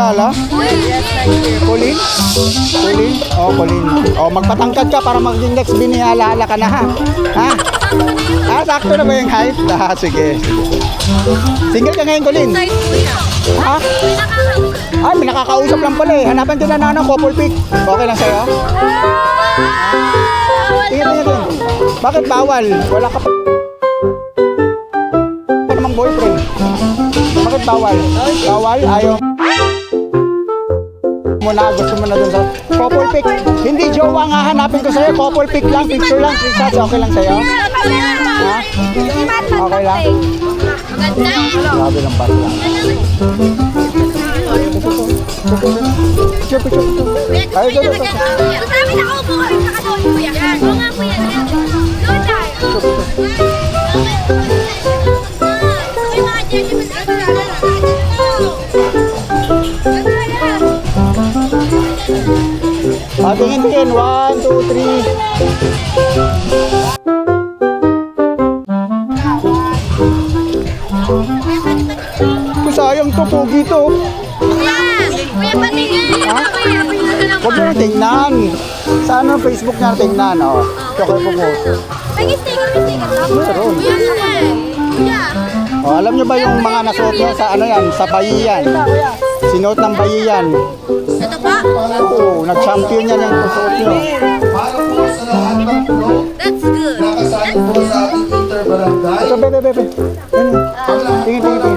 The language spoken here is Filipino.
Ala? Colin? Colin? Oh, Colin. Oh, magpatangkad ka para maging next binihala ka na ha. Ha? Ah, sakto na ba yung height? Ah, sige. Single ka ngayon, Colin? Ha? Ah, may nakakausap lang pala eh. Hanapan din na nanong couple pic. Okay lang sa'yo? Tingnan. Bakit bawal? Wala ka pa namang boyfriend. Bakit bawal? Bawal? Ayaw mo na, gusto mo na dun sa couple pic. Hindi jowa nga hanapin ko sa'yo. Couple pic lang, picture lang, screenshots. Okay lang sa'yo? Ha? Okay lang? Grabe lang ba lang. Picture. Ay, go. Sabi na ako po kami nakadoon po yan. Oo nga po yan. Doon tayo. May mga jersey mo sa Tingin. 1, 2, 3. Sayang to, pogi to. Kuya, patingin. Ha? Huwag mo na tingnan. Sa ano Facebook niya tingnan, oh. Tsaka po po. May sticker. Meron. Kuya. Oh, alam niyo ba yung mga nasuot niyo sa ano yan? Sa bayiyan. Sinuot ng bayiyan. Ito pa? Oo, nag-champion yan yung suot niyo. That's good. Ito, bebe. Tingin.